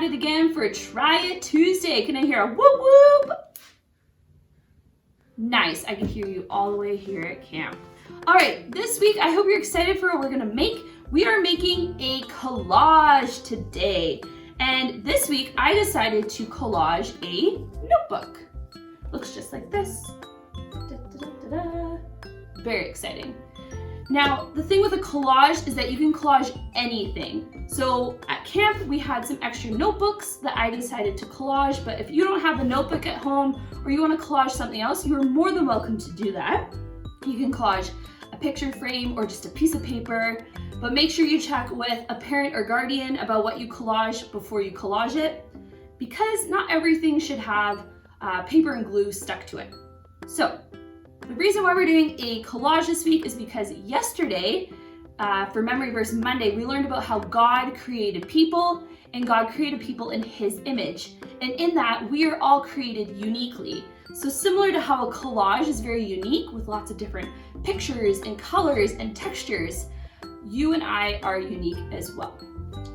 it again for Try It Tuesday. Can I hear a whoop whoop? Nice, I can hear you all the way here at camp. All right, this week I hope you're excited for what we're gonna make. We are making a collage today. And this week I decided to collage a notebook. Looks just like this. Da, da, da, da, da. Very exciting. Now, the thing with a collage is that you can collage anything. So at camp, we had some extra notebooks that I decided to collage, but if you don't have a notebook at home or you want to collage something else, you are more than welcome to do that. You can collage a picture frame or just a piece of paper, but make sure you check with a parent or guardian about what you collage before you collage it, because not everything should have paper and glue stuck to it. So, the reason why we're doing a collage this week is because yesterday, for Memory Verse Monday, we learned about how God created people, and God created people in His image. And in that, we are all created uniquely. So similar to how a collage is very unique with lots of different pictures and colors and textures, you and I are unique as well.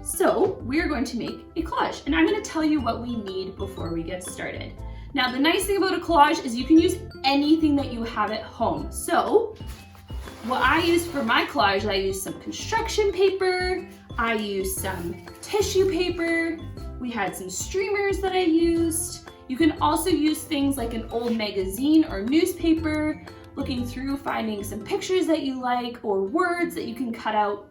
So we are going to make a collage, and I'm going to tell you what we need before we get started. Now, the nice thing about a collage is you can use anything that you have at home. So what I used for my collage, I used some construction paper, I used some tissue paper, we had some streamers that I used. You can also use things like an old magazine or newspaper, looking through, finding some pictures that you like or words that you can cut out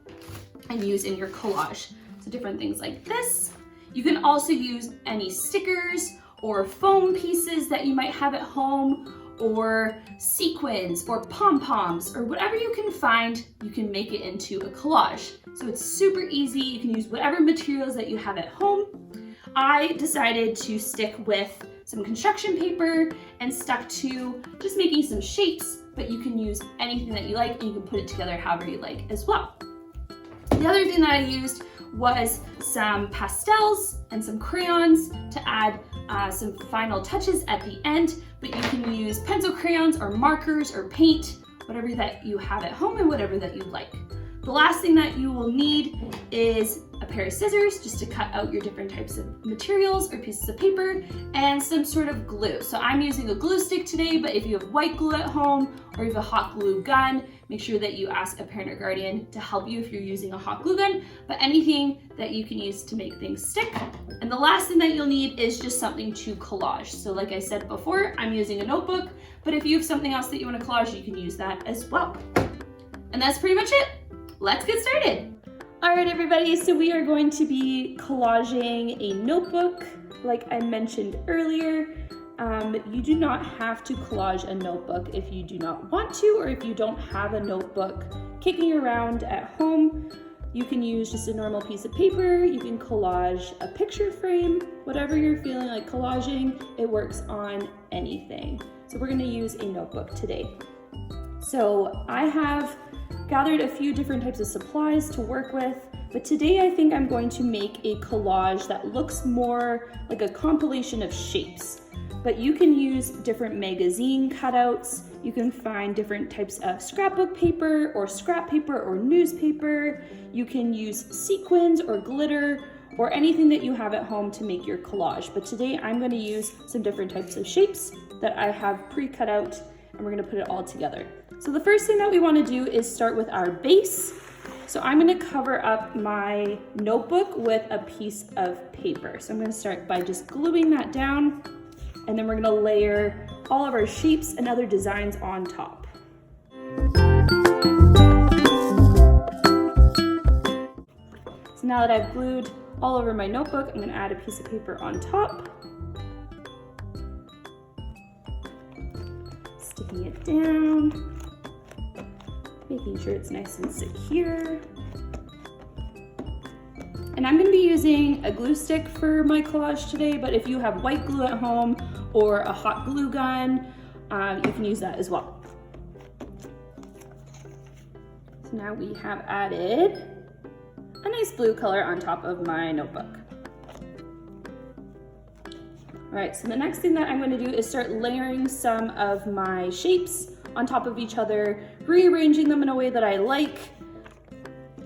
and use in your collage. So different things like this. You can also use any stickers or foam pieces that you might have at home, or sequins or pom-poms, or whatever you can find, you can make it into a collage. So it's super easy. You can use whatever materials that you have at home. I decided to stick with some construction paper and stuck to just making some shapes, but you can use anything that you like and you can put it together however you like as well. The other thing that I used was some pastels and some crayons to add some final touches at the end, but you can use pencil crayons or markers or paint, whatever that you have at home and whatever that you like. The last thing that you will need is a pair of scissors just to cut out your different types of materials or pieces of paper, and some sort of glue. So I'm using a glue stick today, but if you have white glue at home or you have a hot glue gun, make sure that you ask a parent or guardian to help you if you're using a hot glue gun, but anything that you can use to make things stick. And the last thing that you'll need is just something to collage. So like I said before, I'm using a notebook, but if you have something else that you want to collage, you can use that as well. And that's pretty much it. Let's get started. All right, everybody, so we are going to be collaging a notebook. Like I mentioned earlier, you do not have to collage a notebook if you do not want to, or if you don't have a notebook kicking around at home. You can use just a normal piece of paper, you can collage a picture frame, whatever you're feeling like collaging, it works on anything. So we're gonna use a notebook today. So I have gathered a few different types of supplies to work with, but today I think I'm going to make a collage that looks more like a compilation of shapes. But you can use different magazine cutouts, you can find different types of scrapbook paper or scrap paper or newspaper, you can use sequins or glitter or anything that you have at home to make your collage. But today I'm going to use some different types of shapes that I have pre-cut out, and we're going to put it all together. So the first thing that we want to do is start with our base. So I'm going to cover up my notebook with a piece of paper. So I'm going to start by just gluing that down, and then we're going to layer all of our shapes and other designs on top. So now that I've glued all over my notebook, I'm going to add a piece of paper on top. Sticking it down, making sure it's nice and secure. And I'm going to be using a glue stick for my collage today, but if you have white glue at home or a hot glue gun, you can use that as well. So now we have added a nice blue color on top of my notebook. All right, so the next thing that I'm going to do is start layering some of my shapes on top of each other, rearranging them in a way that I like,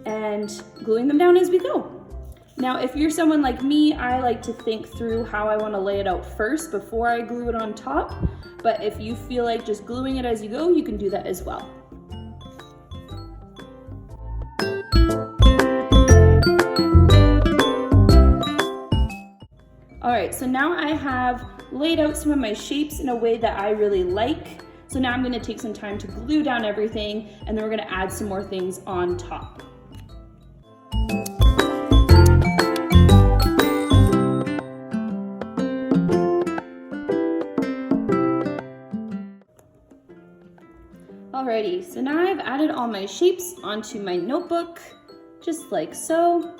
and gluing them down as we go. Now, if you're someone like me, I like to think through how I want to lay it out first before I glue it on top. But if you feel like just gluing it as you go, you can do that as well. All right, so now I have laid out some of my shapes in a way that I really like. So now I'm gonna take some time to glue down everything, and then we're gonna add some more things on top. Alrighty, so now I've added all my shapes onto my notebook, just like so.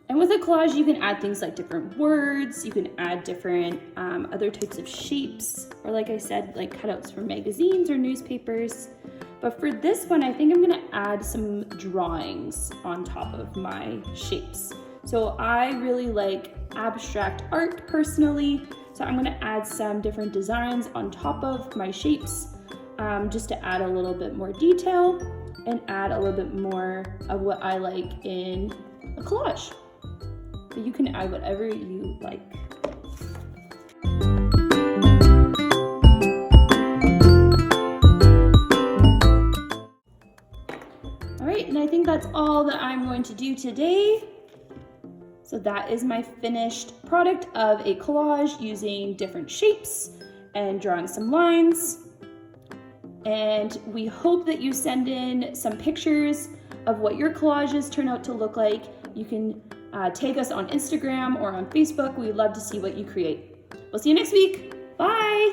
And with a collage, you can add things like different words, you can add different other types of shapes, or like I said, like cutouts from magazines or newspapers. But for this one, I think I'm gonna add some drawings on top of my shapes. So I really like abstract art personally, so I'm gonna add some different designs on top of my shapes just to add a little bit more detail and add a little bit more of what I like in a collage. But you can add whatever you like. All right, and I think that's all that I'm going to do today. So that is my finished product of a collage using different shapes and drawing some lines. And we hope that you send in some pictures of what your collages turn out to look like. You can tag us on Instagram or on Facebook. We'd love to see what you create. We'll see you next week. Bye.